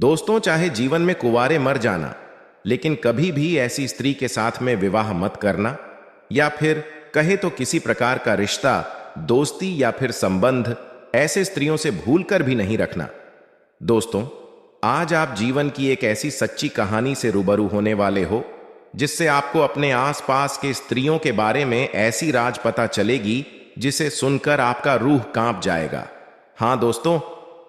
दोस्तों, चाहे जीवन में कुंवारे मर जाना, लेकिन कभी भी ऐसी स्त्री के साथ में विवाह मत करना, या फिर कहे तो किसी प्रकार का रिश्ता, दोस्ती या फिर संबंध ऐसे स्त्रियों से भूल कर भी नहीं रखना। दोस्तों, आज आप जीवन की एक ऐसी सच्ची कहानी से रूबरू होने वाले हो जिससे आपको अपने आसपास के स्त्रियों के बारे में ऐसी राज पता चलेगी जिसे सुनकर आपका रूह कांप जाएगा। हाँ दोस्तों,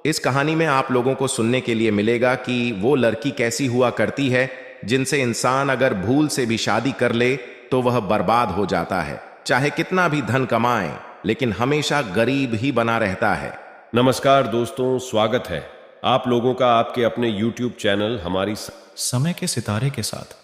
इस कहानी में आप लोगों को सुनने के लिए मिलेगा कि वो लड़की कैसी हुआ करती है जिनसे इंसान अगर भूल से भी शादी कर ले तो वह बर्बाद हो जाता है। चाहे कितना भी धन कमाए, लेकिन हमेशा गरीब ही बना रहता है। नमस्कार दोस्तों, स्वागत है आप लोगों का आपके अपने YouTube चैनल हमारी समय के सितारे के साथ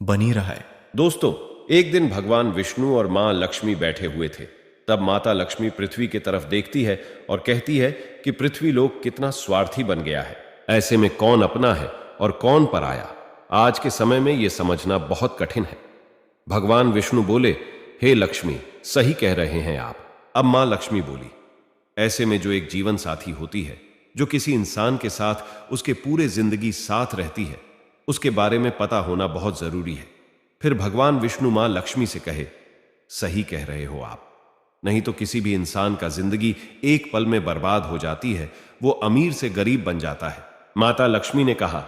बनी रहा है। दोस्तों, एक दिन भगवान विष्णु और मां लक्ष्मी बैठे हुए थे। तब माता लक्ष्मी पृथ्वी की तरफ देखती है और कहती है कि पृथ्वी लोक कितना स्वार्थी बन गया है। ऐसे में कौन अपना है और कौन पराया, आज के समय में यह समझना बहुत कठिन है। भगवान विष्णु बोले, हे लक्ष्मी, सही कह रहे हैं आप। अब मां लक्ष्मी बोली, ऐसे में जो एक जीवन साथी होती है, जो किसी इंसान के साथ उसके पूरे जिंदगी साथ रहती है, उसके बारे में पता होना बहुत जरूरी है। फिर भगवान विष्णु मां लक्ष्मी से कहे, सही कह रहे हो आप, नहीं तो किसी भी इंसान का जिंदगी एक पल में बर्बाद हो जाती है, वो अमीर से गरीब बन जाता है। माता लक्ष्मी ने कहा,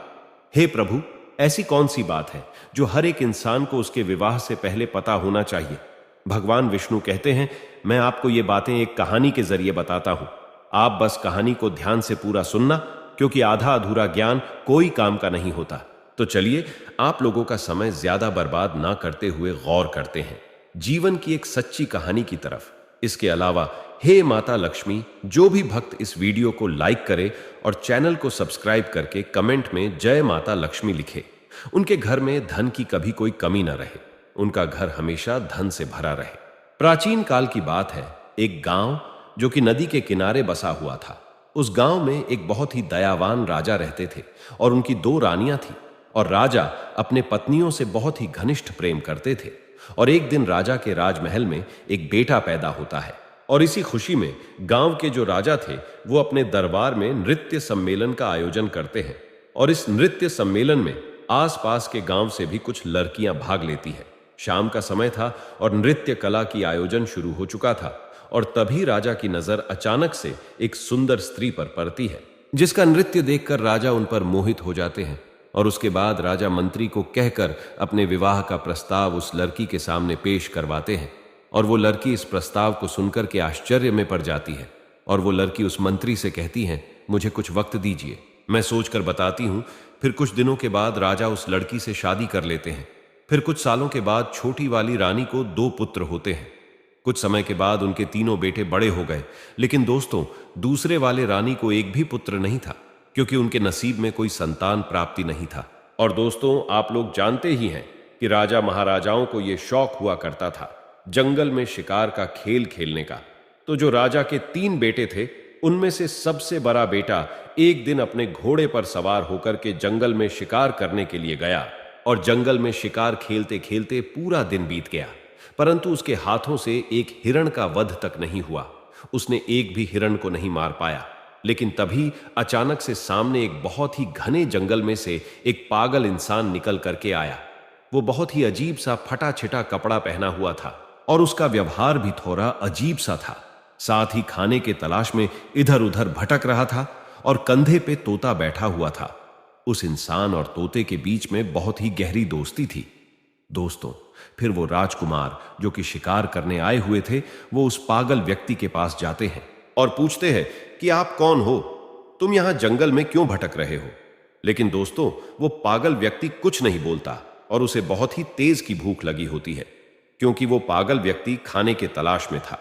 हे प्रभु, ऐसी कौन सी बात है जो हर एक इंसान को उसके विवाह से पहले पता होना चाहिए। भगवान विष्णु कहते हैं, मैं आपको ये बातें एक कहानी के जरिए बताता हूं। आप बस कहानी को ध्यान से पूरा सुनना, क्योंकि आधा अधूरा ज्ञान कोई काम का नहीं होता। तो चलिए, आप लोगों का समय ज्यादा बर्बाद ना करते हुए गौर करते हैं जीवन की एक सच्ची कहानी की तरफ। इसके अलावा हे माता लक्ष्मी, जो भी भक्त इस वीडियो को लाइक करे और चैनल को सब्सक्राइब करके कमेंट में जय माता लक्ष्मी लिखे, उनके घर में धन की कभी कोई कमी ना रहे, उनका घर हमेशा धन से भरा रहे। प्राचीन काल की बात है, एक गांव जो कि नदी के किनारे बसा हुआ था। उस गांव में एक बहुत ही दयावान राजा रहते थे और उनकी 2 रानियां थी, और राजा अपने पत्नियों से बहुत ही घनिष्ठ प्रेम करते थे। और एक दिन राजा के राजमहल में एक बेटा पैदा होता है, और इसी खुशी में गांव के जो राजा थे वो अपने दरबार में नृत्य सम्मेलन का आयोजन करते हैं। और इस नृत्य सम्मेलन में आसपास के गांव से भी कुछ लड़कियां भाग लेती हैं। शाम का समय था और नृत्य कला की आयोजन शुरू हो चुका था, और तभी राजा की नजर अचानक से एक सुंदर स्त्री पर पड़ती है, जिसका नृत्य देखकर राजा उन पर मोहित हो जाते हैं। और उसके बाद राजा मंत्री को कहकर अपने विवाह का प्रस्ताव उस लड़की के सामने पेश करवाते हैं। और वो लड़की इस प्रस्ताव को सुनकर के आश्चर्य में पड़ जाती है, और वो लड़की उस मंत्री से कहती है, मुझे कुछ वक्त दीजिए, मैं सोचकर बताती हूँ। फिर कुछ दिनों के बाद राजा उस लड़की से शादी कर लेते हैं। फिर कुछ सालों के बाद छोटी वाली रानी को 2 पुत्र होते हैं। कुछ समय के बाद उनके 3 बेटे बड़े हो गए, लेकिन दोस्तों, दूसरे वाले रानी को एक भी पुत्र नहीं था, क्योंकि उनके नसीब में कोई संतान प्राप्ति नहीं था। और दोस्तों, आप लोग जानते ही हैं कि राजा महाराजाओं को यह शौक हुआ करता था जंगल में शिकार का खेल खेलने का। तो जो राजा के 3 बेटे थे, उनमें से सबसे बड़ा बेटा एक दिन अपने घोड़े पर सवार होकर के जंगल में शिकार करने के लिए गया, और जंगल में शिकार खेलते खेलते पूरा दिन बीत गया, परंतु उसके हाथों से एक हिरण का वध तक नहीं हुआ। उसने एक भी हिरण को नहीं मार पाया। लेकिन तभी अचानक से सामने एक बहुत ही घने जंगल में से एक पागल इंसान निकल करके आया। वो बहुत ही अजीब सा फटा छिटा कपड़ा पहना हुआ था, और उसका व्यवहार भी थोड़ा अजीब सा था। साथ ही खाने के तलाश में इधर उधर भटक रहा था, और कंधे पे तोता बैठा हुआ था। उस इंसान और तोते के बीच में बहुत ही गहरी दोस्ती थी। दोस्तों, फिर वो राजकुमार जो कि शिकार करने आए हुए थे, वो उस पागल व्यक्ति के पास जाते हैं और पूछते हैं कि आप कौन हो, तुम यहां जंगल में क्यों भटक रहे हो। लेकिन दोस्तों, वो पागल व्यक्ति कुछ नहीं बोलता, और उसे बहुत ही तेज की भूख लगी होती है, क्योंकि वो पागल व्यक्ति खाने के तलाश में था।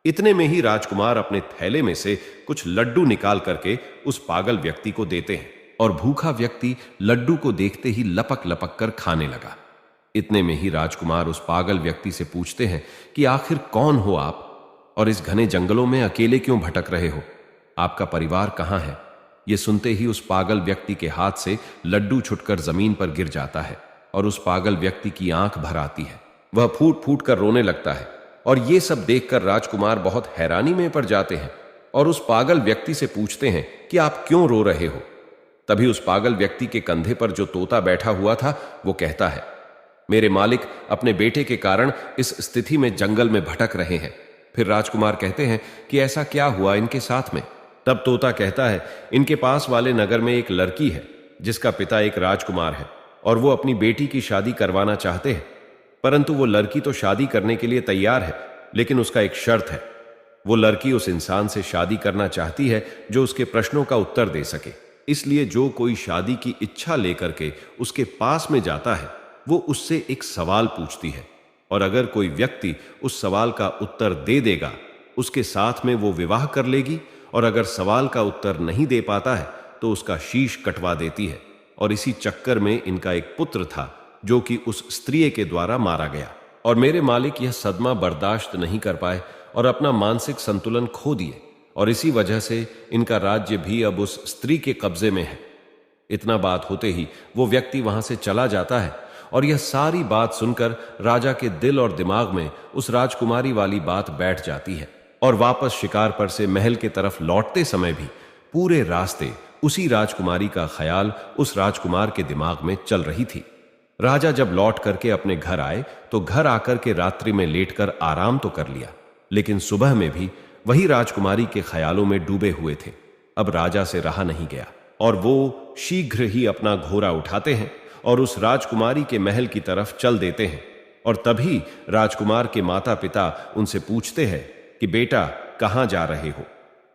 इतने में ही राजकुमार अपने थैले में से कुछ लड्डू निकाल करके उस पागल व्यक्ति को देते हैं, और भूखा व्यक्ति लड्डू को देखते ही लपक लपक कर खाने लगा। इतने में ही राजकुमार उस पागल व्यक्ति से पूछते हैं कि आखिर कौन हो आप, और इस घने जंगलों में अकेले क्यों भटक रहे हो, आपका परिवार कहां है। यह सुनते ही उस पागल व्यक्ति के हाथ से लड्डू छुटकर जमीन पर गिर जाता है, और उस पागल व्यक्ति की आंख भर आती है। वह फूट फूट कर रोने लगता है, और यह सब देखकर राजकुमार बहुत हैरानी में पड़ जाते हैं, और उस पागल व्यक्ति से पूछते हैं कि आप क्यों रो रहे हो। तभी उस पागल व्यक्ति के कंधे पर जो तोता बैठा हुआ था वो कहता है, मेरे मालिक अपने बेटे के कारण इस स्थिति में जंगल में भटक रहे हैं। फिर राजकुमार कहते हैं कि ऐसा क्या हुआ इनके साथ में। तब तोता कहता है, इनके पास वाले नगर में एक लड़की है जिसका पिता एक राजकुमार है और वो अपनी बेटी की शादी करवाना चाहते हैं, परंतु वो लड़की तो शादी करने के लिए तैयार है, लेकिन उसका एक शर्त है। वो लड़की उस इंसान से शादी करना चाहती है जो उसके प्रश्नों का उत्तर दे सके। इसलिए जो कोई शादी की इच्छा लेकर के उसके पास में जाता है वो उससे एक सवाल पूछती है, और अगर कोई व्यक्ति उस सवाल का उत्तर दे देगा उसके साथ में वो विवाह कर लेगी, और अगर सवाल का उत्तर नहीं दे पाता है तो उसका शीश कटवा देती है। और इसी चक्कर में इनका एक पुत्र था जो कि उस स्त्री के द्वारा मारा गया। और मेरे मालिक यह सदमा बर्दाश्त नहीं कर पाए और अपना मानसिक संतुलन खो दिए, और इसी वजह से इनका राज्य भी अब उस स्त्री के कब्जे में है। इतना बात होते ही वो व्यक्ति वहां से चला जाता है, और यह सारी बात सुनकर राजा के दिल और दिमाग में उस राजकुमारी वाली बात बैठ जाती है। और वापस शिकार पर से महल के तरफ लौटते समय भी पूरे रास्ते उसी राजकुमारी का ख्याल उस राजकुमार के दिमाग में चल रही थी। राजा जब लौट करके अपने घर आए तो घर आकर के रात्रि में लेटकर आराम तो कर लिया, लेकिन सुबह में भी वही राजकुमारी के ख्यालों में डूबे हुए थे। अब राजा से रहा नहीं गया और वो शीघ्र ही अपना घोड़ा उठाते हैं और उस राजकुमारी के महल की तरफ चल देते हैं। और तभी राजकुमार के माता पिता उनसे पूछते हैं कि बेटा कहां जा रहे हो।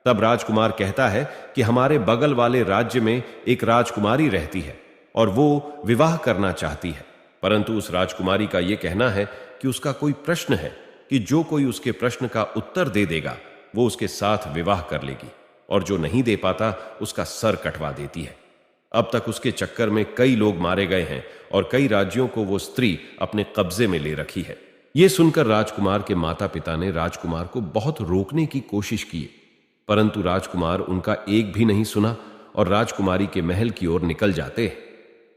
तब राजकुमार कहता है कि हमारे बगल वाले राज्य में एक राजकुमारी रहती है और वो विवाह करना चाहती है, परंतु उस राजकुमारी का यह कहना है कि उसका कोई प्रश्न है कि जो कोई उसके प्रश्न का उत्तर दे देगा वो उसके साथ विवाह कर लेगी, और जो नहीं दे पाता उसका सर कटवा देती है। अब तक उसके चक्कर में कई लोग मारे गए हैं और कई राज्यों को वो स्त्री अपने कब्जे में ले रखी है। यह सुनकर राजकुमार के माता पिता ने राजकुमार को बहुत रोकने की कोशिश की, परंतु राजकुमार उनका एक भी नहीं सुना और राजकुमारी के महल की ओर निकल जाते हैं।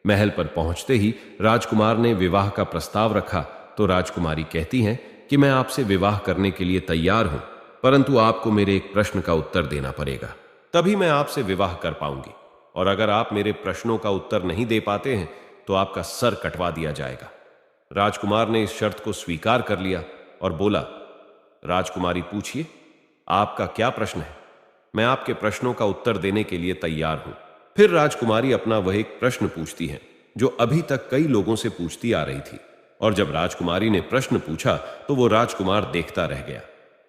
महल पर पहुंचते ही राजकुमार ने विवाह का प्रस्ताव रखा तो राजकुमारी कहती हैं कि मैं आपसे विवाह करने के लिए तैयार हूं, परंतु आपको मेरे एक प्रश्न का उत्तर देना पड़ेगा, तभी मैं आपसे विवाह कर पाऊंगी, और अगर आप मेरे प्रश्नों का उत्तर नहीं दे पाते हैं तो आपका सर कटवा दिया जाएगा। राजकुमार ने इस शर्त को स्वीकार कर लिया और बोला, राजकुमारी पूछिए, आपका क्या प्रश्न है? मैं आपके प्रश्नों का उत्तर देने के लिए तैयार हूं। फिर राजकुमारी अपना वह एक प्रश्न पूछती है जो अभी तक कई लोगों से पूछती आ रही थी, और जब राजकुमारी ने प्रश्न पूछा तो वो राजकुमार देखता रह गया।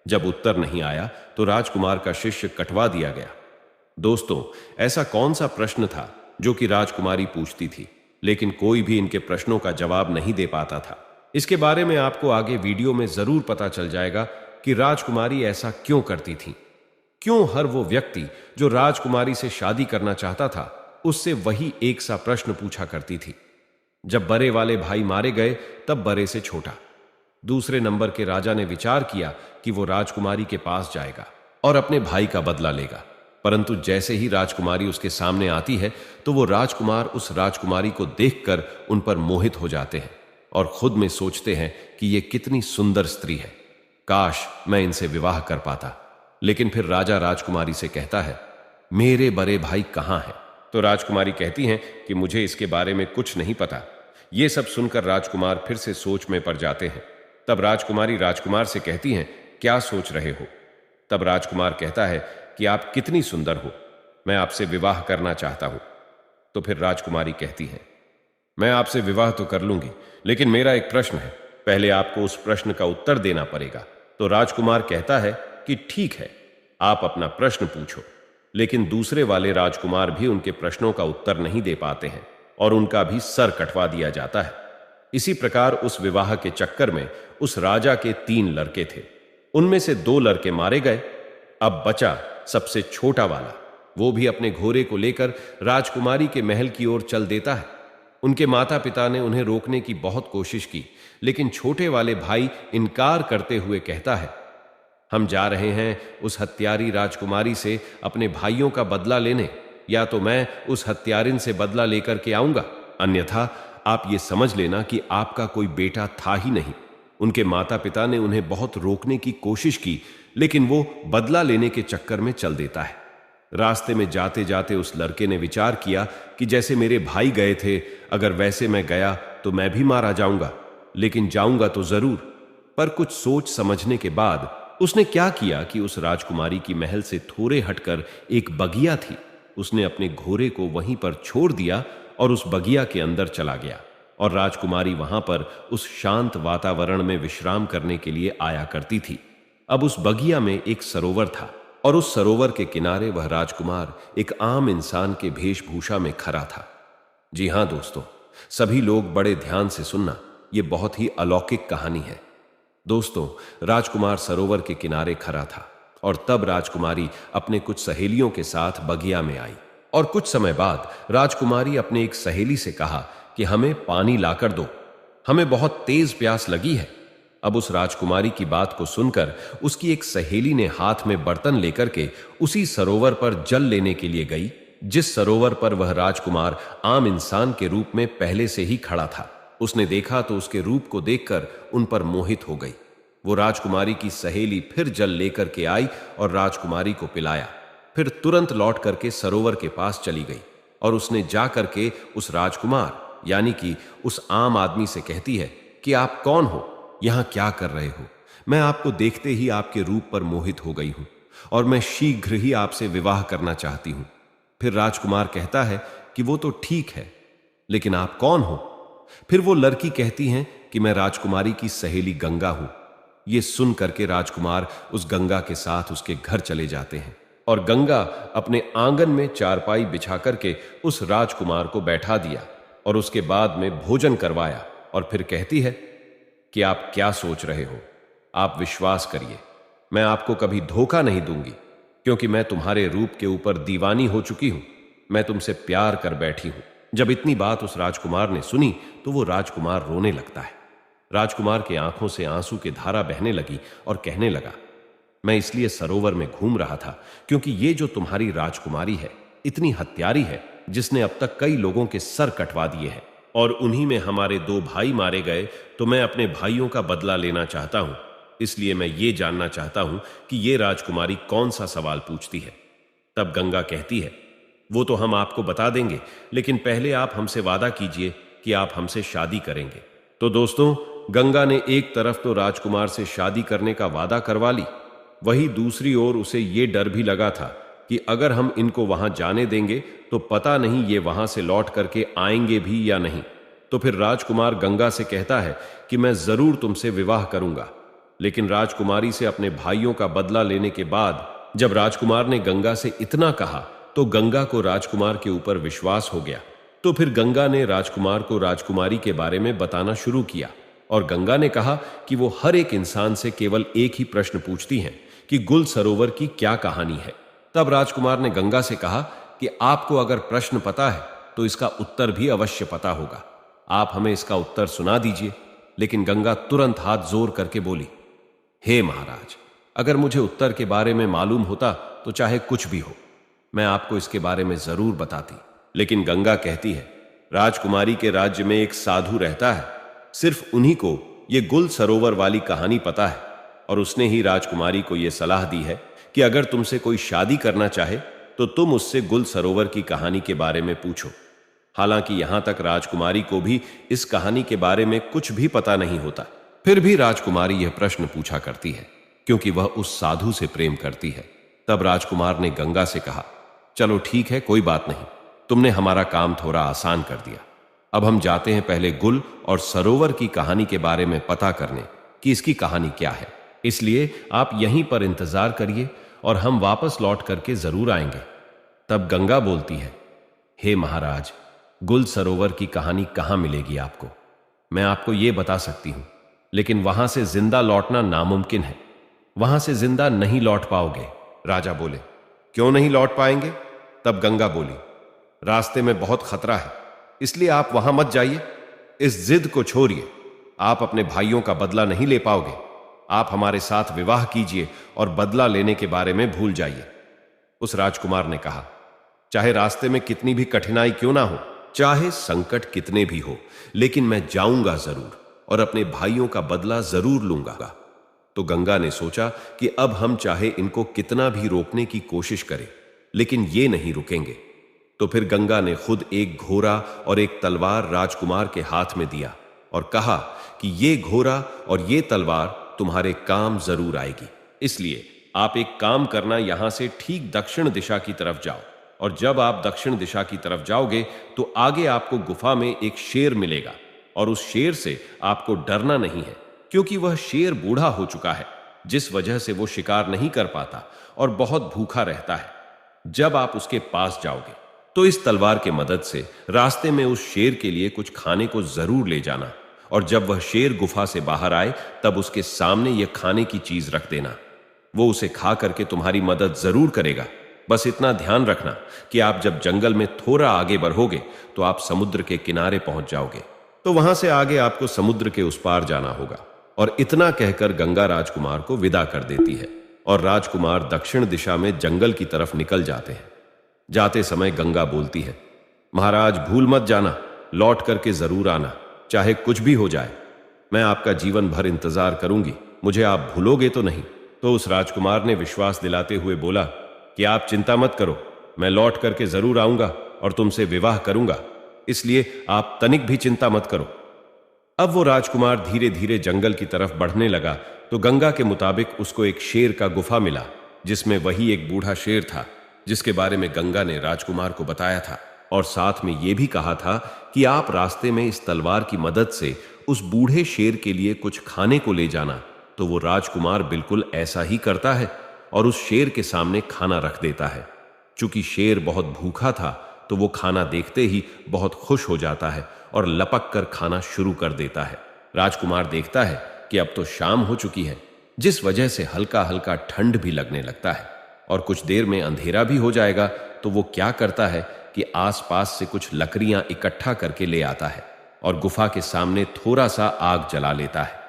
जब उत्तर नहीं आया तो राजकुमार का शिष्य कटवा दिया गया। दोस्तों, ऐसा कौन सा प्रश्न था जो कि राजकुमारी पूछती थी, लेकिन कोई भी इनके प्रश्नों का जवाब नहीं दे पाता था? इसके बारे में आपको आगे वीडियो में जरूर पता चल जाएगा कि राजकुमारी ऐसा क्यों करती थी, क्यों हर वो व्यक्ति जो राजकुमारी से शादी करना चाहता था उससे वही एक सा प्रश्न पूछा करती थी। जब बड़े वाले भाई मारे गए तब बड़े से छोटा, दूसरे नंबर के राजा ने विचार किया कि वो राजकुमारी के पास जाएगा और अपने भाई का बदला लेगा, परंतु जैसे ही राजकुमारी उसके सामने आती है तो वो राजकुमार उस राजकुमारी को देखकर उन पर मोहित हो जाते हैं और खुद में सोचते हैं कि ये कितनी सुंदर स्त्री है, काश मैं इनसे विवाह कर पाता। लेकिन फिर राजा राजकुमारी से कहता है, मेरे बड़े भाई कहां हैं? तो राजकुमारी कहती हैं कि मुझे इसके बारे में कुछ नहीं पता। ये सब सुनकर राजकुमार फिर से सोच में पड़ जाते हैं। तब राजकुमारी राजकुमार से कहती हैं, क्या सोच रहे हो? तब राजकुमार कहता है कि आप कितनी सुंदर हो, मैं आपसे विवाह करना चाहता हूं। तो फिर राजकुमारी कहती है, मैं आपसे विवाह तो कर लूंगी, लेकिन मेरा एक प्रश्न है, पहले आपको उस प्रश्न का उत्तर देना पड़ेगा। तो राजकुमार कहता है कि ठीक है, आप अपना प्रश्न पूछो। लेकिन दूसरे वाले राजकुमार भी उनके प्रश्नों का उत्तर नहीं दे पाते हैं और उनका भी सर कटवा दिया जाता है। इसी प्रकार उस विवाह के चक्कर में उस राजा के 3 लड़के थे, उनमें से 2 लड़के मारे गए। अब बचा सबसे छोटा वाला, वो भी अपने घोड़े को लेकर राजकुमारी के महल की ओर चल देता है। उनके माता पिता ने उन्हें रोकने की बहुत कोशिश की, लेकिन छोटे वाले भाई इनकार करते हुए कहता है, हम जा रहे हैं उस हत्यारी राजकुमारी से अपने भाइयों का बदला लेने, या तो मैं उस हत्यारिन से बदला लेकर के आऊंगा, अन्यथा आप ये समझ लेना कि आपका कोई बेटा था ही नहीं। उनके माता पिता ने उन्हें बहुत रोकने की कोशिश की, लेकिन वो बदला लेने के चक्कर में चल देता है। रास्ते में जाते जाते उस लड़के ने विचार किया कि जैसे मेरे भाई गए थे, अगर वैसे मैं गया तो मैं भी मारा जाऊंगा, लेकिन जाऊंगा तो जरूर। पर कुछ सोच समझने के बाद उसने क्या किया कि उस राजकुमारी की महल से थोड़े हटकर एक बगिया थी, उसने अपने घोड़े को वहीं पर छोड़ दिया और उस बगिया के अंदर चला गया। और राजकुमारी वहां पर उस शांत वातावरण में विश्राम करने के लिए आया करती थी। अब उस बगिया में एक सरोवर था और उस सरोवर के किनारे वह राजकुमार एक आम इंसान के वेशभूषा में खड़ा था। जी हां दोस्तों, सभी लोग बड़े ध्यान से सुनना, यह बहुत ही अलौकिक कहानी है। दोस्तों, राजकुमार सरोवर के किनारे खड़ा था और तब राजकुमारी अपने कुछ सहेलियों के साथ बगिया में आई। और कुछ समय बाद राजकुमारी अपने एक सहेली से कहा कि हमें पानी लाकर दो, हमें बहुत तेज प्यास लगी है। अब उस राजकुमारी की बात को सुनकर उसकी एक सहेली ने हाथ में बर्तन लेकर के उसी सरोवर पर जल लेने के लिए गई, जिस सरोवर पर वह राजकुमार आम इंसान के रूप में पहले से ही खड़ा था। उसने देखा तो उसके रूप को देखकर उन पर मोहित हो गई। वो राजकुमारी की सहेली फिर जल लेकर के आई और राजकुमारी को पिलाया। फिर तुरंत लौट करके सरोवर के पास चली गई और उसने जा करके उस राजकुमार यानी कि उस आम आदमी से कहती है कि आप कौन हो, यहां क्या कर रहे हो? मैं आपको देखते ही आपके रूप पर मोहित हो गई हूं और मैं शीघ्र ही आपसे विवाह करना चाहती हूं। फिर राजकुमार कहता है कि वो तो ठीक है, लेकिन आप कौन हो? फिर वो लड़की कहती है कि मैं राजकुमारी की सहेली गंगा हूं। ये सुन करके राजकुमार उस गंगा के साथ उसके घर चले जाते हैं और गंगा अपने आंगन में चारपाई बिछा करके उस राजकुमार को बैठा दिया और उसके बाद में भोजन करवाया और फिर कहती है कि आप क्या सोच रहे हो? आप विश्वास करिए, मैं आपको कभी धोखा नहीं दूंगी, क्योंकि मैं तुम्हारे रूप के ऊपर दीवानी हो चुकी हूं। मैं तुमसे प्यार कर बैठी हूं। जब इतनी बात उस राजकुमार ने सुनी तो वो राजकुमार रोने लगता है। राजकुमार के आंखों से आंसू की धारा बहने लगी और कहने लगा, मैं इसलिए सरोवर में घूम रहा था क्योंकि ये जो तुम्हारी राजकुमारी है इतनी हत्यारी है, जिसने अब तक कई लोगों के सर कटवा दिए हैं और उन्हीं में हमारे 2 भाई मारे गए, तो मैं अपने भाइयों का बदला लेना चाहता हूं। इसलिए मैं ये जानना चाहता हूं कि ये राजकुमारी कौन सा सवाल पूछती है। तब गंगा कहती है, वो तो हम आपको बता देंगे, लेकिन पहले आप हमसे वादा कीजिए कि आप हमसे शादी करेंगे। तो दोस्तों, गंगा ने एक तरफ तो राजकुमार से शादी करने का वादा करवा ली, वही दूसरी ओर उसे ये डर भी लगा था कि अगर हम इनको वहां जाने देंगे तो पता नहीं ये वहां से लौट करके आएंगे भी या नहीं। तो फिर राजकुमार गंगा से कहता है कि मैं जरूर तुमसे विवाह करूंगा। लेकिन राजकुमारी से अपने भाइयों का बदला लेने के बाद जब राजकुमार ने गंगा से इतना कहा तो गंगा को राजकुमार के ऊपर विश्वास हो गया। तो फिर गंगा ने राजकुमार को राजकुमारी के बारे में बताना शुरू किया और गंगा ने कहा कि वो हर एक इंसान से केवल एक ही प्रश्न पूछती हैं कि गुल सरोवर की क्या कहानी है। तब राजकुमार ने गंगा से कहा कि आपको अगर प्रश्न पता है तो इसका उत्तर भी अवश्य पता होगा, आप हमें इसका उत्तर सुना दीजिए। लेकिन गंगा तुरंत हाथ जोर करके बोली, हे महाराज, अगर मुझे उत्तर के बारे में मालूम होता तो चाहे कुछ भी हो, मैं आपको इसके बारे में जरूर बताती। लेकिन गंगा कहती है, राजकुमारी के राज्य में एक साधु रहता है, सिर्फ उन्हीं को यह गुल सरोवर वाली कहानी पता है और उसने ही राजकुमारी को यह सलाह दी है कि अगर तुमसे कोई शादी करना चाहे तो तुम उससे गुल सरोवर की कहानी के बारे में पूछो। हालांकि यहां तक राजकुमारी को भी इस कहानी के बारे में कुछ भी पता नहीं होता, फिर भी राजकुमारी यह प्रश्न पूछा करती है क्योंकि वह उस साधु से प्रेम करती है। तब राजकुमार ने गंगा से कहा, चलो ठीक है, कोई बात नहीं, तुमने हमारा काम थोड़ा आसान कर दिया। अब हम जाते हैं पहले गुल और सरोवर की कहानी के बारे में पता करने कि इसकी कहानी क्या है। इसलिए आप यहीं पर इंतजार करिए और हम वापस लौट करके जरूर आएंगे। तब गंगा बोलती है, हे महाराज, गुल सरोवर की कहानी कहां मिलेगी आपको? मैं आपको यह बता सकती हूं, लेकिन वहां से जिंदा लौटना नामुमकिन है, वहां से जिंदा नहीं लौट पाओगे। राजा बोले, क्यों नहीं लौट पाएंगे? तब गंगा बोली, रास्ते में बहुत खतरा है, इसलिए आप वहां मत जाइए। इस जिद को छोड़िए, आप अपने भाइयों का बदला नहीं ले पाओगे। आप हमारे साथ विवाह कीजिए और बदला लेने के बारे में भूल जाइए। उस राजकुमार ने कहा, चाहे रास्ते में कितनी भी कठिनाई क्यों ना हो, चाहे संकट कितने भी हो, लेकिन मैं जाऊंगा जरूर और अपने भाइयों का बदला जरूर लूंगा। तो गंगा ने सोचा कि अब हम चाहे इनको कितना भी रोकने की कोशिश करें, लेकिन ये नहीं रुकेंगे। तो फिर गंगा ने खुद एक घोड़ा और एक तलवार राजकुमार के हाथ में दिया और कहा कि ये घोड़ा और ये तलवार तुम्हारे काम जरूर आएगी। इसलिए आप एक काम करना, यहां से ठीक दक्षिण दिशा की तरफ जाओ, और जब आप दक्षिण दिशा की तरफ जाओगे तो आगे आपको गुफा में एक शेर मिलेगा, और उस शेर से आपको डरना नहीं है, क्योंकि वह शेर बूढ़ा हो चुका है, जिस वजह से वो शिकार नहीं कर पाता और बहुत भूखा रहता है। जब आप उसके पास जाओगे तो इस तलवार के मदद से रास्ते में उस शेर के लिए कुछ खाने को जरूर ले जाना, और जब वह शेर गुफा से बाहर आए तब उसके सामने यह खाने की चीज रख देना। वो उसे खा करके तुम्हारी मदद जरूर करेगा। बस इतना ध्यान रखना कि आप जब जंगल में थोड़ा आगे बढ़ोगे तो आप समुद्र के किनारे पहुंच जाओगे, तो वहां से आगे आपको समुद्र के उस पार जाना होगा। और इतना कहकर गंगा राजकुमार को विदा कर देती है, और राजकुमार दक्षिण दिशा में जंगल की तरफ निकल जाते हैं। जाते समय गंगा बोलती है, महाराज भूल मत जाना, लौट करके जरूर आना, चाहे कुछ भी हो जाए। मैं आपका जीवन भर इंतजार करूंगी, मुझे आप भूलोगे तो नहीं। तो उस राजकुमार ने विश्वास दिलाते हुए बोला कि आप चिंता मत करो, मैं लौट करके जरूर आऊंगा और तुमसे विवाह करूंगा, इसलिए आप तनिक भी चिंता मत करो। अब वो राजकुमार धीरे धीरे जंगल की तरफ बढ़ने लगा तो गंगा के मुताबिक उसको एक शेर का गुफा मिला, जिसमें वही एक बूढ़ा शेर था जिसके बारे में गंगा ने राजकुमार को बताया था, और साथ में यह भी कहा था कि आप रास्ते में इस तलवार की मदद से उस बूढ़े शेर के लिए कुछ खाने को ले जाना। तो वो राजकुमार बिल्कुल ऐसा ही करता है और उस शेर के सामने खाना रख देता है। चूंकि शेर बहुत भूखा था तो वो खाना देखते ही बहुत खुश हो जाता है और लपक कर खाना शुरू कर देता है। राजकुमार देखता है कि अब तो शाम हो चुकी है, जिस वजह से हल्का हल्का ठंड भी लगने लगता है और कुछ देर में अंधेरा भी हो जाएगा। तो वो क्या करता है कि आसपास से कुछ लकड़ियां इकट्ठा करके ले आता है और गुफा के सामने थोड़ा सा आग जला लेता है।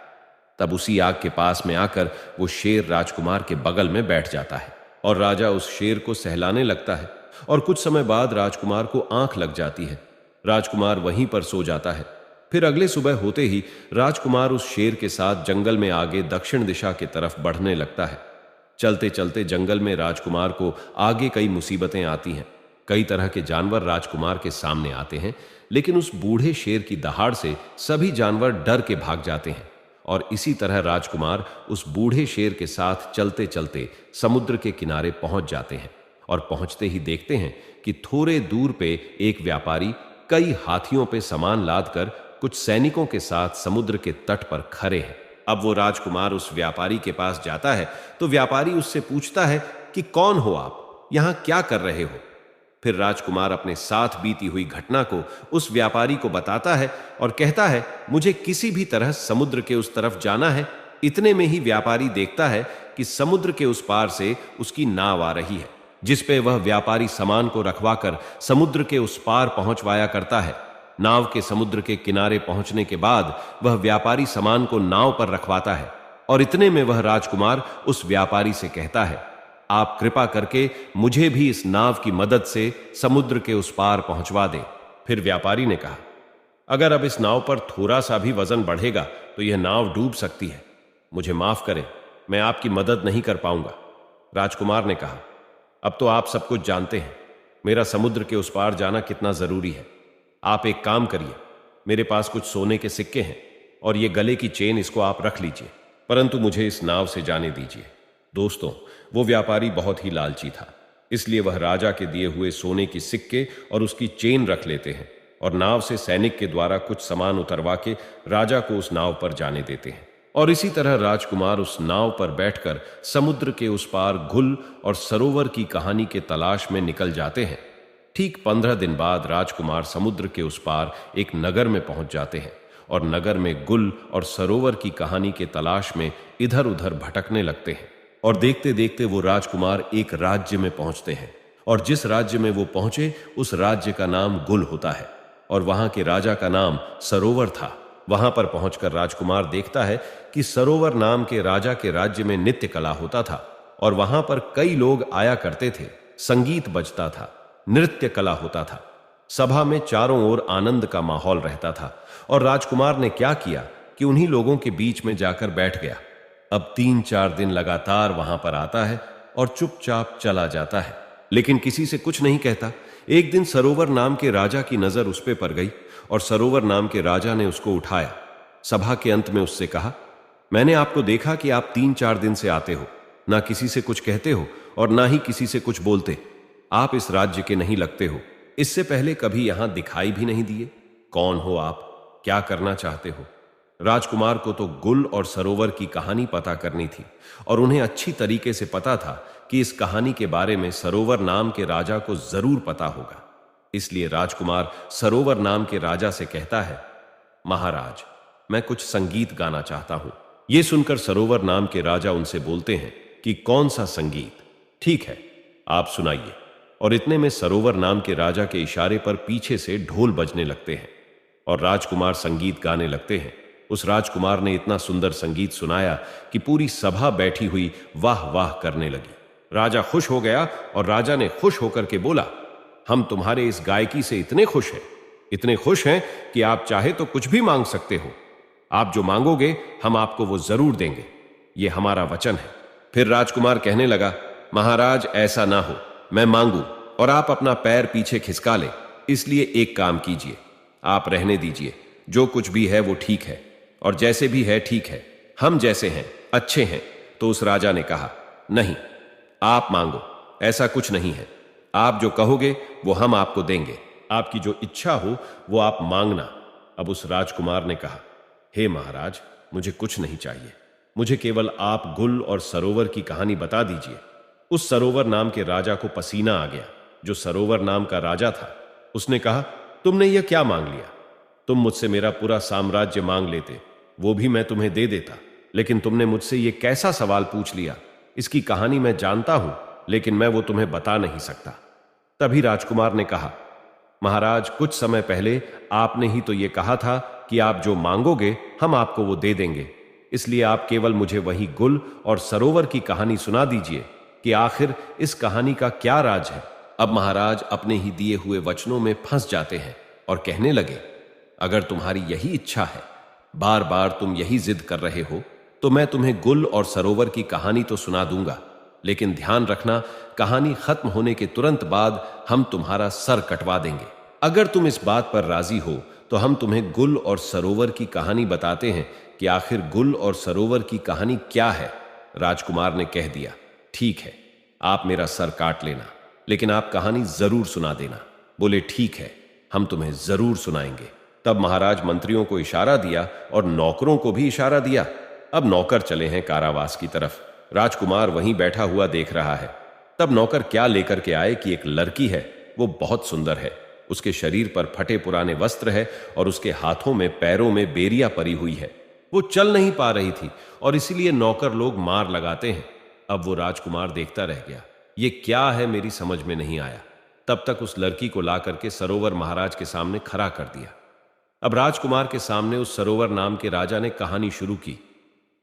तब उसी आग के पास में आकर वो शेर राजकुमार के बगल में बैठ जाता है और राजा उस शेर को सहलाने लगता है, और कुछ समय बाद राजकुमार को आंख लग जाती है। राजकुमार वहीं पर सो जाता है। फिर अगले सुबह होते ही राजकुमार उस शेर के साथ जंगल में आगे दक्षिण दिशा की तरफ बढ़ने लगता है। चलते चलते जंगल में राजकुमार को आगे कई मुसीबतें आती हैं। कई तरह के जानवर राजकुमार के सामने आते हैं, लेकिन उस बूढ़े शेर की दहाड़ से सभी जानवर डर के भाग जाते हैं। और इसी तरह राजकुमार उस बूढ़े शेर के साथ चलते चलते समुद्र के किनारे पहुंच जाते हैं, और पहुंचते ही देखते हैं कि थोड़े दूर पे एक व्यापारी कई हाथियों पे सामान लादकर कुछ सैनिकों के साथ समुद्र के तट पर खड़े हैं। अब वो राजकुमार उस व्यापारी के पास जाता है तो व्यापारी उससे पूछता है कि कौन हो आप, यहां क्या कर रहे हो। फिर राजकुमार अपने साथ बीती हुई घटना को उस व्यापारी को बताता है और कहता है, मुझे किसी भी तरह समुद्र के उस तरफ जाना है। इतने में ही व्यापारी देखता है कि समुद्र के उस पार से उसकी नाव आ रही है, जिस पे वह व्यापारी सामान को रखवाकर समुद्र के उस पार पहुंचवाया करता है। नाव के समुद्र के किनारे पहुंचने के बाद वह व्यापारी सामान को नाव पर रखवाता है, और इतने में वह राजकुमार उस व्यापारी से कहता है, आप कृपा करके मुझे भी इस नाव की मदद से समुद्र के उस पार पहुंचवा दें। फिर व्यापारी ने कहा, अगर अब इस नाव पर थोड़ा सा भी वजन बढ़ेगा तो यह नाव डूब सकती है, मुझे माफ करें, मैं आपकी मदद नहीं कर पाऊंगा। राजकुमार ने कहा, अब तो आप सब कुछ जानते हैं, मेरा समुद्र के उस पार जाना कितना जरूरी है। आप एक काम करिए, मेरे पास कुछ सोने के सिक्के हैं और ये गले की चेन, इसको आप रख लीजिए, परंतु मुझे इस नाव से जाने दीजिए। दोस्तों, वो व्यापारी बहुत ही लालची था, इसलिए वह राजा के दिए हुए सोने की सिक्के और उसकी चेन रख लेते हैं और नाव से सैनिक के द्वारा कुछ सामान उतरवा के राजा को उस नाव पर जाने देते हैं। और इसी तरह राजकुमार उस नाव पर बैठकर समुद्र के उस पार गुल और सरोवर की कहानी के तलाश में निकल जाते हैं। ठीक 15 दिन बाद राजकुमार समुद्र के उस पार एक नगर में पहुंच जाते हैं और नगर में गुल और सरोवर की कहानी के तलाश में इधर उधर भटकने लगते हैं। और देखते देखते वो राजकुमार एक राज्य में पहुंचते हैं, और जिस राज्य में वो पहुंचे उस राज्य का नाम गुल होता है और वहां के राजा का नाम सरोवर था। वहां पर पहुंचकर राजकुमार देखता है कि सरोवर नाम के राजा के राज्य में नित्य कला होता था और वहां पर कई लोग आया करते थे, संगीत बजता था, नृत्य कला होता था। सभा में चारों ओर आनंद का माहौल रहता था और राजकुमार ने क्या किया कि उन्हीं लोगों के बीच में जाकर बैठ गया। अब 3-4 दिन लगातार वहां पर आता है और चुपचाप चला जाता है। लेकिन किसी से कुछ नहीं कहता। एक दिन सरोवर नाम के राजा की नजर उस पे पड़ गई और सरोवर नाम के राजा ने उसको उठाया। सभा के अंत में उससे कहा, मैंने आपको देखा कि आप 3-4 दिन से आते हो, ना किसी से कुछ कहते हो और ना ही किसी से कुछ बोलते। आप इस राज्य के नहीं लगते हो। इससे पहले कभी यहां दिखाई भी नहीं दिए। कौन हो आप? क्या करना चाहते हो? राजकुमार को तो गुल और सरोवर की कहानी पता करनी थी और उन्हें अच्छी तरीके से पता था कि इस कहानी के बारे में सरोवर नाम के राजा को जरूर पता होगा। इसलिए राजकुमार सरोवर नाम के राजा से कहता है, महाराज, मैं कुछ संगीत गाना चाहता हूं। यह सुनकर सरोवर नाम के राजा उनसे बोलते हैं कि कौन सा संगीत? ठीक है, आप सुनाइए। और इतने में सरोवर नाम के राजा के इशारे पर पीछे से ढोल बजने लगते हैं और राजकुमार संगीत गाने लगते हैं। उस राजकुमार ने इतना सुंदर संगीत सुनाया कि पूरी सभा बैठी हुई वाह वाह करने लगी। राजा खुश हो गया और राजा ने खुश होकर के बोला, हम तुम्हारे इस गायकी से इतने खुश हैं कि आप चाहे तो कुछ भी मांग सकते हो। आप जो मांगोगे हम आपको वो जरूर देंगे, ये हमारा वचन है। फिर राजकुमार कहने लगा, महाराज ऐसा ना हो, मैं मांगू और आप अपना पैर पीछे खिसका ले। इसलिए एक काम कीजिए, आप रहने दीजिए। जो कुछ भी है वो ठीक है और जैसे भी है ठीक है। हम जैसे हैं अच्छे हैं। तो उस राजा ने कहा, नहीं, आप मांगो, ऐसा कुछ नहीं है। आप जो कहोगे वो हम आपको देंगे। आपकी जो इच्छा हो वो आप मांगना। अब उस राजकुमार ने कहा, हे महाराज, मुझे कुछ नहीं चाहिए। मुझे केवल आप गुल और सरोवर की कहानी बता दीजिए। उस सरोवर नाम के राजा को पसीना आ गया, जो सरोवर नाम का राजा था। उसने कहा, तुमने यह क्या मांग लिया? तुम मुझसे मेरा पूरा साम्राज्य मांग लेते, वो भी मैं तुम्हें दे देता, लेकिन तुमने मुझसे यह कैसा सवाल पूछ लिया? इसकी कहानी मैं जानता हूं, लेकिन मैं वो तुम्हें बता नहीं सकता। तभी राजकुमार ने कहा, महाराज, कुछ समय पहले आपने ही तो यह कहा था कि आप जो मांगोगे हम आपको वो दे देंगे। इसलिए आप केवल मुझे वही गुल और सरोवर की कहानी सुना दीजिए कि आखिर इस कहानी का क्या राज है। अब महाराज अपने ही दिए हुए वचनों में फंस जाते हैं और कहने लगे, अगर तुम्हारी यही इच्छा है, बार बार तुम यही जिद कर रहे हो, तो मैं तुम्हें गुल और सरोवर की कहानी तो सुना दूंगा, लेकिन ध्यान रखना, कहानी खत्म होने के तुरंत बाद हम तुम्हारा सर कटवा देंगे। अगर तुम इस बात पर राजी हो तो हम तुम्हें गुल और सरोवर की कहानी बताते हैं कि आखिर गुल और सरोवर की कहानी क्या है। राजकुमार ने कह दिया, ठीक है, आप मेरा सर काट लेना, लेकिन आप कहानी जरूर सुना देना। बोले, ठीक है, हम तुम्हें जरूर सुनाएंगे। तब महाराज मंत्रियों को इशारा दिया और नौकरों को भी इशारा दिया। अब नौकर चले हैं कारावास की तरफ। राजकुमार वहीं बैठा हुआ देख रहा है। तब नौकर क्या लेकर के आए कि एक लड़की है, वो बहुत सुंदर है। उसके शरीर पर फटे पुराने वस्त्र है और उसके हाथों में पैरों में बेरियां परी हुई है। वो चल नहीं पा रही थी और इसीलिए नौकर लोग मार लगाते हैं। अब वो राजकुमार देखता रह गया, ये क्या है, मेरी समझ में नहीं आया। तब तक उस लड़की को ला करके सरोवर महाराज के सामने खड़ा कर दिया। अब राजकुमार के सामने उस सरोवर नाम के राजा ने कहानी शुरू की।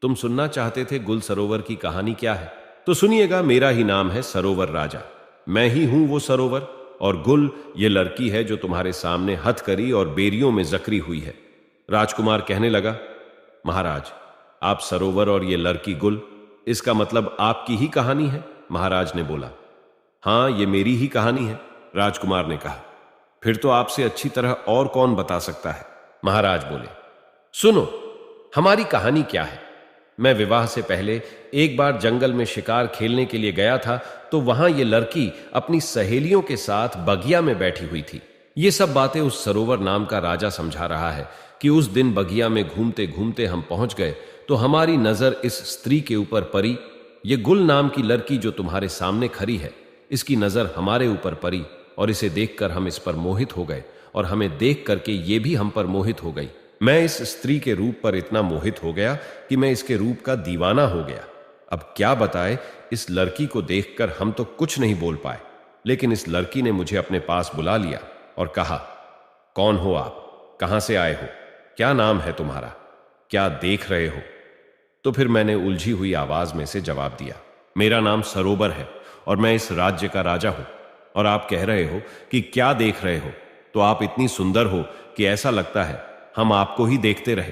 तुम सुनना चाहते थे गुल सरोवर की कहानी क्या है, तो सुनिएगा। मेरा ही नाम है सरोवर राजा, मैं ही हूं वो सरोवर, और गुल ये लड़की है जो तुम्हारे सामने हथकरी और बेरियों में जकरी हुई है। राजकुमार कहने लगा, महाराज, आप सरोवर और ये लड़की गुल, इसका मतलब आपकी ही कहानी है? महाराज ने बोला, हां, ये मेरी ही कहानी है। राजकुमार ने कहा, फिर तो आपसे अच्छी तरह और कौन बता सकता है? महाराज बोले, सुनो, हमारी कहानी क्या है। मैं विवाह से पहले एक बार जंगल में शिकार खेलने के लिए गया था, तो वहां ये लड़की अपनी सहेलियों के साथ बगिया में बैठी हुई थी। ये सब बातें उस सरोवर नाम का राजा समझा रहा है कि उस दिन बगिया में घूमते घूमते हम पहुंच गए तो हमारी नजर इस स्त्री के ऊपर पड़ी। ये गुल नाम की लड़की जो तुम्हारे सामने खड़ी है, इसकी नजर हमारे ऊपर पड़ी और इसे देखकर हम इस पर मोहित हो गए और हमें देख करके ये भी हम पर मोहित हो गई। मैं इस स्त्री के रूप पर इतना मोहित हो गया कि मैं इसके रूप का दीवाना हो गया। अब क्या बताए, इस लड़की को देखकर हम तो कुछ नहीं बोल पाए, लेकिन इस लड़की ने मुझे अपने पास बुला लिया और कहा, कौन हो आप, कहां से आए हो, क्या नाम है तुम्हारा, क्या देख रहे हो? तो फिर मैंने उलझी हुई आवाज में से जवाब दिया, मेरा नाम सरोवर है और मैं इस राज्य का राजा हूं। और आप कह रहे हो कि क्या देख रहे हो, तो आप इतनी सुंदर हो कि ऐसा लगता है हम आपको ही देखते रहे।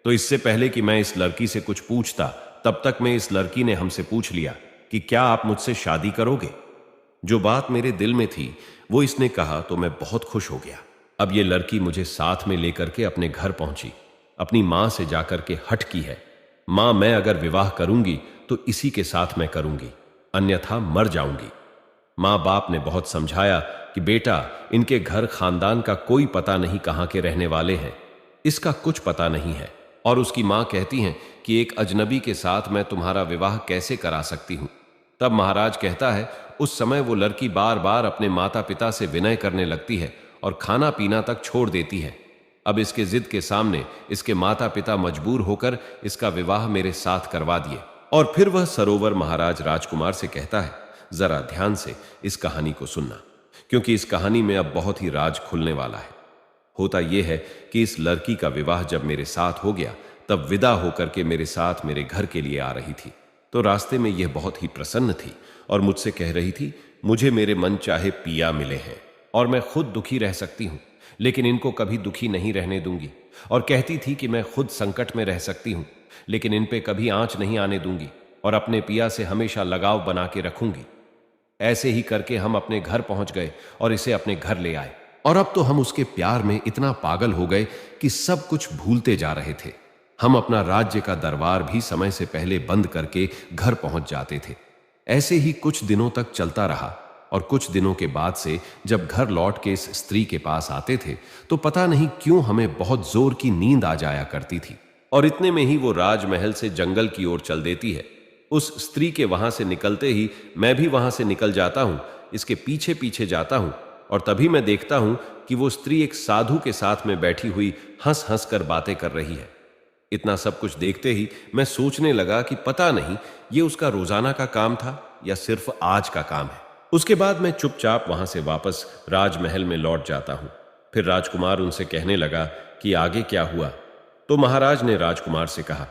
तो इससे पहले कि मैं इस लड़की से कुछ पूछता, तब तक में इस लड़की ने हमसे पूछ लिया कि क्या आप मुझसे शादी करोगे। जो बात मेरे दिल में थी वो इसने कहा तो मैं बहुत खुश हो गया। अब ये लड़की मुझे साथ में लेकर के अपने घर पहुंची। अपनी मां से जाकर के हट की है, मां मैं अगर विवाह करूंगी तो इसी के साथ मैं करूंगी, अन्यथा मर जाऊंगी। मां बाप ने बहुत समझाया कि बेटा इनके घर खानदान का कोई पता नहीं कहां के रहने वाले हैं, इसका कुछ पता नहीं है। और उसकी मां कहती हैं कि एक अजनबी के साथ मैं तुम्हारा विवाह कैसे करा सकती हूं। तब महाराज कहता है उस समय वो लड़की बार बार अपने माता पिता से विनय करने लगती है और खाना पीना तक छोड़ देती है। अब इसके जिद के सामने इसके माता पिता मजबूर होकर इसका विवाह मेरे साथ करवा दिए। और फिर वह सरोवर महाराज राजकुमार से कहता है जरा ध्यान से इस कहानी को सुनना, क्योंकि इस कहानी में अब बहुत ही राज खुलने वाला है। होता यह है कि इस लड़की का विवाह जब मेरे साथ हो गया तब विदा होकर के मेरे साथ मेरे घर के लिए आ रही थी। तो रास्ते में यह बहुत ही प्रसन्न थी और मुझसे कह रही थी मुझे मेरे मन चाहे पिया मिले हैं और मैं खुद दुखी रह सकती हूं, लेकिन इनको कभी दुखी नहीं रहने दूंगी। और कहती थी कि मैं खुद संकट में रह सकती हूं, लेकिन इन पे कभी आंच नहीं आने दूंगी और अपने पिया से हमेशा लगाव बना के रखूंगी। ऐसे ही करके हम अपने घर पहुंच गए और इसे अपने घर ले आए। और अब तो हम उसके प्यार में इतना पागल हो गए कि सब कुछ भूलते जा रहे थे। हम अपना राज्य का दरबार भी समय से पहले बंद करके घर पहुंच जाते थे। ऐसे ही कुछ दिनों तक चलता रहा और कुछ दिनों के बाद से जब घर लौट के इस स्त्री के पास आते थे तो पता नहीं क्यों हमें बहुत जोर की नींद आ जाया करती थी। और इतने में ही वो राजमहल से जंगल की ओर चल देती है। उस स्त्री के वहां से निकलते ही मैं भी वहां से निकल जाता हूं, इसके पीछे पीछे जाता हूं। और तभी मैं देखता हूं कि वो स्त्री एक साधु के साथ में बैठी हुई हंस हंस कर बातें कर रही है। इतना सब कुछ देखते ही मैं सोचने लगा कि पता नहीं ये उसका रोजाना का काम था या सिर्फ आज का काम है। उसके बाद मैं चुपचाप वहां से वापस राजमहल में लौट जाता हूं। फिर राजकुमार उनसे कहने लगा कि आगे क्या हुआ। तो महाराज ने राजकुमार से कहा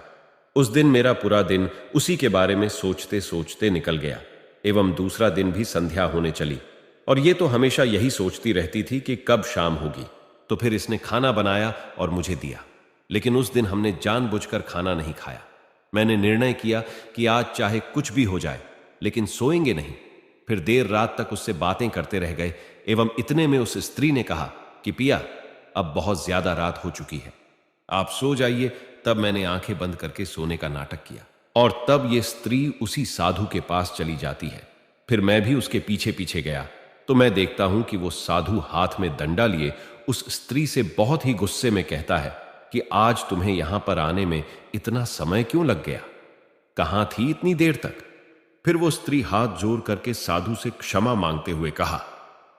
उस दिन मेरा पूरा दिन उसी के बारे में सोचते सोचते निकल गया एवं दूसरा दिन भी संध्या होने चली और ये तो हमेशा यही सोचती रहती थी कि कब शाम होगी। तो फिर इसने खाना बनाया और मुझे दिया, लेकिन उस दिन हमने जानबूझकर खाना नहीं खाया। मैंने निर्णय किया कि आज चाहे कुछ भी हो जाए लेकिन सोएंगे नहीं। फिर देर रात तक उससे बातें करते रह गए एवं इतने में उस स्त्री ने कहा कि पिया अब बहुत ज्यादा रात हो चुकी है, आप सो जाइए। तब मैंने आंखें बंद करके सोने का नाटक किया और तब ये स्त्री उसी साधु के पास चली जाती है। फिर मैं भी उसके पीछे पीछे गया तो मैं देखता हूं कि वो साधु हाथ में डंडा लिए उस स्त्री से बहुत ही गुस्से में कहता है कि आज तुम्हें यहां पर आने में इतना समय क्यों लग गया, कहां थी इतनी देर तक। फिर वो स्त्री हाथ जोड़ करके साधु से क्षमा मांगते हुए कहा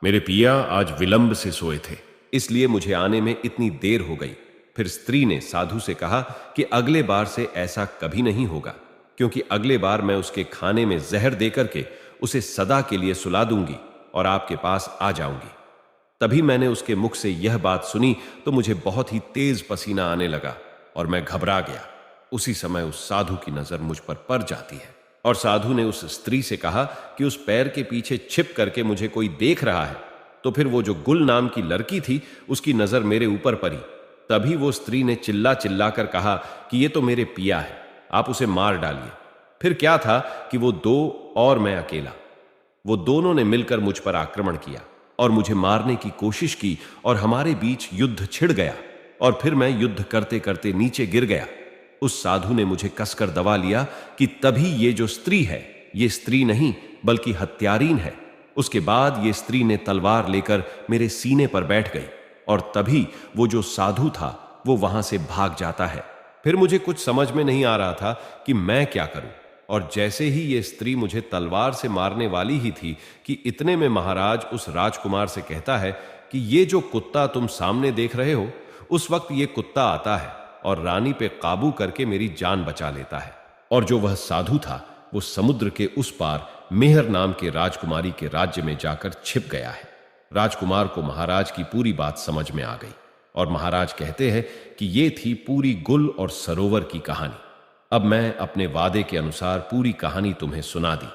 मेरे पिया आज विलंब से सोए थे, इसलिए मुझे आने में इतनी देर हो गई। फिर स्त्री ने साधु से कहा कि अगले बार से ऐसा कभी नहीं होगा, क्योंकि अगले बार मैं उसके खाने में जहर देकर के उसे सदा के लिए सुला दूंगी और आपके पास आ जाऊंगी। तभी मैंने उसके मुख से यह बात सुनी तो मुझे बहुत ही तेज पसीना आने लगा और मैं घबरा गया। उसी समय उस साधु की नजर मुझ पर पड़ जाती है और साधु ने उस स्त्री से कहा कि उस पैर के पीछे छिप करके मुझे कोई देख रहा है। तो फिर वो जो गुल नाम की लड़की थी उसकी नजर मेरे ऊपर पड़ी। तभी वो स्त्री ने चिल्ला चिल्ला कर कहा कि ये तो मेरे पिया है, आप उसे मार डालिए। फिर क्या था कि वो दो और मैं अकेला, वो दोनों ने मिलकर मुझ पर आक्रमण किया और मुझे मारने की कोशिश की और हमारे बीच युद्ध छिड़ गया और फिर मैं युद्ध करते करते नीचे गिर गया। उस साधु ने मुझे कसकर दबा लिया कि तभी ये जो स्त्री है ये स्त्री नहीं बल्कि हत्यारीन है। उसके बाद ये स्त्री ने तलवार लेकर मेरे सीने पर बैठ गई और तभी वो जो साधु था वो वहां से भाग जाता है। फिर मुझे कुछ समझ में नहीं आ रहा था कि मैं क्या करूं। और जैसे ही ये स्त्री मुझे तलवार से मारने वाली ही थी कि इतने में महाराज उस राजकुमार से कहता है कि ये जो कुत्ता तुम सामने देख रहे हो, उस वक्त ये कुत्ता आता है और रानी पे काबू करके मेरी जान बचा लेता है। और जो वह साधु था वो समुद्र के उस पार मेहर नाम के राजकुमारी के राज्य में जाकर छिप गया है। राजकुमार को महाराज की पूरी बात समझ में आ गई और महाराज कहते हैं कि ये थी पूरी गुल और सरोवर की कहानी। अब मैं अपने वादे के अनुसार पूरी कहानी तुम्हें सुना दी।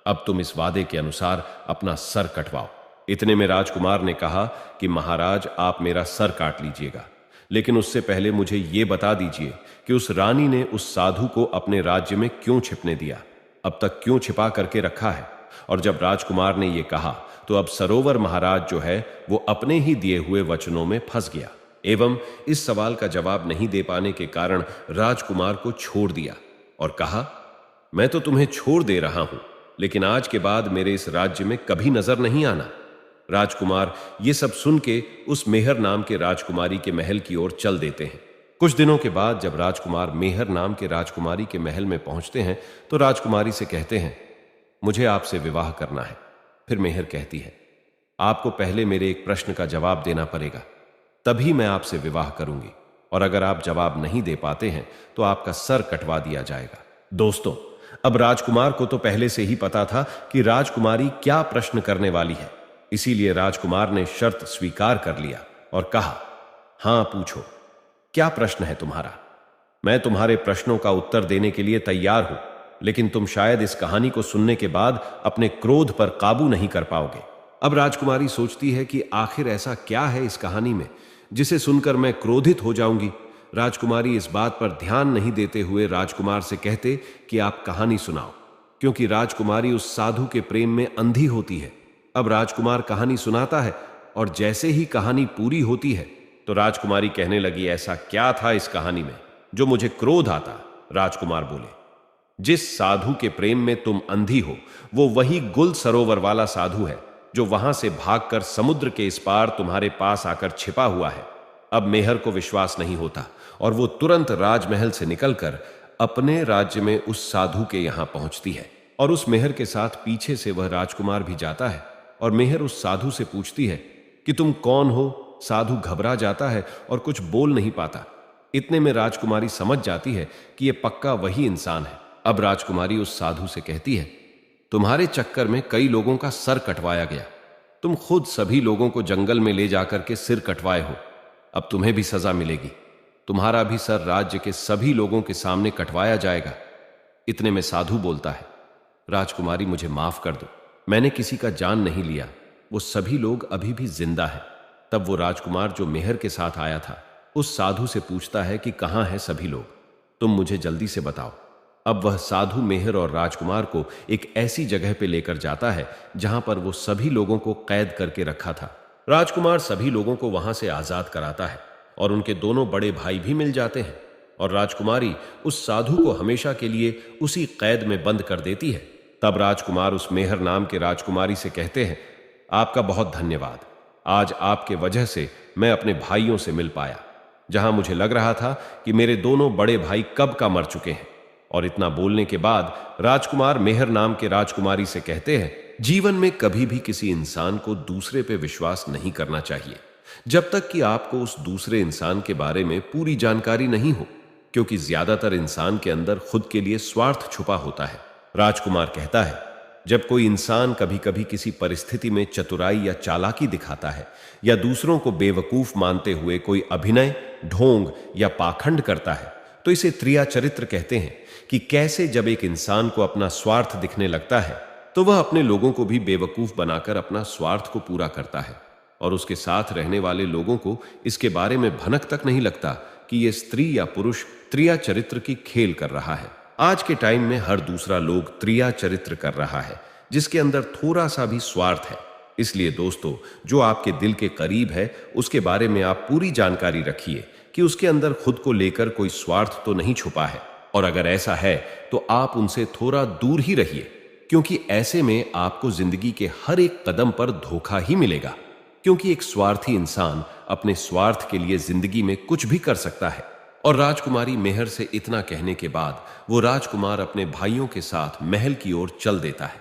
अब तुम इस वादे के अनुसार अपना सर कटवाओ। इतने में राजकुमार ने कहा कि महाराज आप मेरा सर काट लीजिएगा, लेकिन उससे पहले मुझे ये बता दीजिए कि उस रानी ने उस साधु को अपने राज्य में क्यों छिपने दिया, अब तक क्यों छिपा करके रखा है। और जब राजकुमार ने यह कहा तो अब सरोवर महाराज जो है वो अपने ही दिए हुए वचनों में फंस गया एवं इस सवाल का जवाब नहीं दे पाने के कारण राजकुमार को छोड़ दिया और कहा, मैं तो तुम्हें छोड़ दे रहा हूं, लेकिन आज के बाद मेरे इस राज्य में कभी नजर नहीं आना। राजकुमार ये सब सुन के उस मेहर नाम के राजकुमारी के महल की ओर चल देते हैं। कुछ दिनों के बाद जब राजकुमार मेहर नाम के राजकुमारी के महल में पहुंचते हैं तो राजकुमारी से कहते हैं, मुझे आपसे विवाह करना है। फिर मेहर कहती है, आपको पहले मेरे एक प्रश्न का जवाब देना पड़ेगा, तभी मैं आपसे विवाह करूंगी, और अगर आप जवाब नहीं दे पाते हैं तो आपका सर कटवा दिया जाएगा। दोस्तों, अब राजकुमार को तो पहले से ही पता था कि राजकुमारी क्या प्रश्न करने वाली है, इसीलिए राजकुमार ने शर्त स्वीकार कर लिया और कहा, हां पूछो, क्या प्रश्न है तुम्हारा? मैं तुम्हारे प्रश्नों का उत्तर देने के लिए तैयार हूं, लेकिन तुम शायद इस कहानी को सुनने के बाद अपने क्रोध पर काबू नहीं कर पाओगे। अब राजकुमारी सोचती है कि आखिर ऐसा क्या है इस कहानी में जिसे सुनकर मैं क्रोधित हो जाऊंगी। राजकुमारी इस बात पर ध्यान नहीं देते हुए राजकुमार से कहते कि आप कहानी सुनाओ, क्योंकि राजकुमारी उस साधु के प्रेम में अंधी होती है। अब राजकुमार कहानी सुनाता है और जैसे ही कहानी पूरी होती है तो राजकुमारी कहने लगी, ऐसा क्या था इस कहानी में जो मुझे क्रोध आता? राजकुमार बोले, जिस साधु के प्रेम में तुम अंधी हो वो वही गुल सरोवर वाला साधु है जो वहां से भागकर समुद्र के इस पार तुम्हारे पास आकर छिपा हुआ है। अब मेहर को विश्वास नहीं होता और वो तुरंत राजमहल से निकलकर अपने राज्य में उस साधु के यहां पहुंचती है और उस मेहर के साथ पीछे से वह राजकुमार भी जाता है और मेहर उस साधु से पूछती है कि तुम कौन हो? साधु घबरा जाता है और कुछ बोल नहीं पाता। इतने में राजकुमारी समझ जाती है कि यह पक्का वही इंसान है। अब राजकुमारी उस साधु से कहती है, तुम्हारे चक्कर में कई लोगों का सर कटवाया गया, तुम खुद सभी लोगों को जंगल में ले जाकर के सिर कटवाए हो, अब तुम्हें भी सजा मिलेगी, तुम्हारा भी सर राज्य के सभी लोगों के सामने कटवाया जाएगा। इतने में साधु बोलता है, राजकुमारी मुझे माफ कर दो, मैंने किसी का जान नहीं लिया, वो सभी लोग अभी भी जिंदा है। तब वो राजकुमार जो मेहर के साथ आया था उस साधु से पूछता है कि कहां हैं सभी लोग, तुम मुझे जल्दी से बताओ। अब वह साधु मेहर और राजकुमार को एक ऐसी जगह पे लेकर जाता है जहां पर वो सभी लोगों को कैद करके रखा था। राजकुमार सभी लोगों को वहां से आजाद कराता है और उनके दोनों बड़े भाई भी मिल जाते हैं और राजकुमारी उस साधु को हमेशा के लिए उसी कैद में बंद कर देती है। तब राजकुमार उस मेहर नाम के राजकुमारी से कहते हैं, आपका बहुत धन्यवाद, आज आपके वजह से मैं अपने भाइयों से मिल पाया, जहां मुझे लग रहा था कि मेरे दोनों बड़े भाई कब का मर चुके हैं। और इतना बोलने के बाद राजकुमार मेहर नाम के राजकुमारी से कहते हैं, जीवन में कभी भी किसी इंसान को दूसरे पे विश्वास नहीं करना चाहिए जब तक कि आपको उस दूसरे इंसान के बारे में पूरी जानकारी नहीं हो, क्योंकि ज्यादातर इंसान के अंदर खुद के लिए स्वार्थ छुपा होता है। राजकुमार कहता है, जब कोई इंसान कभी कभी किसी परिस्थिति में चतुराई या चालाकी दिखाता है या दूसरों को बेवकूफ मानते हुए कोई अभिनय, ढोंग या पाखंड करता है तो इसे त्रिया चरित्र कहते हैं कि कैसे जब एक इंसान को अपना स्वार्थ दिखने लगता है तो वह अपने लोगों को भी बेवकूफ बनाकर अपना स्वार्थ को पूरा करता है और उसके साथ रहने वाले लोगों को इसके बारे में भनक तक नहीं लगता कि यह स्त्री या पुरुष त्रिया चरित्र की खेल कर रहा है। आज के टाइम में हर दूसरा लोग त्रिया चरित्र कर रहा है जिसके अंदर थोड़ा सा भी स्वार्थ है। इसलिए दोस्तों, जो आपके दिल के करीब है उसके बारे में आप पूरी जानकारी रखिए कि उसके अंदर खुद को लेकर कोई स्वार्थ तो नहीं छुपा है, और अगर ऐसा है तो आप उनसे थोड़ा दूर ही रहिए, क्योंकि ऐसे में आपको जिंदगी के हर एक कदम पर धोखा ही मिलेगा, क्योंकि एक स्वार्थी इंसान अपने स्वार्थ के लिए जिंदगी में कुछ भी कर सकता है। और राजकुमारी मेहर से इतना कहने के बाद वो राजकुमार अपने भाइयों के साथ महल की ओर चल देता है।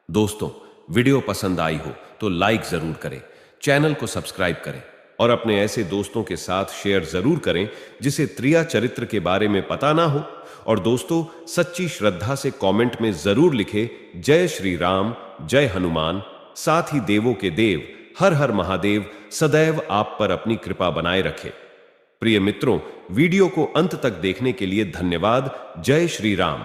दोस्तों, वीडियो पसंद आई हो तो लाइक जरूर करें, चैनल को सब्सक्राइब करें और अपने ऐसे दोस्तों के साथ शेयर जरूर करें जिसे त्रिया चरित्र के बारे में पता ना हो। और दोस्तों, सच्ची श्रद्धा से कमेंट में जरूर लिखे, जय श्री राम, जय हनुमान, साथ ही देवों के देव हर हर महादेव सदैव आप पर अपनी कृपा बनाए रखे। प्रिय मित्रों, वीडियो को अंत तक देखने के लिए धन्यवाद। जय श्री राम।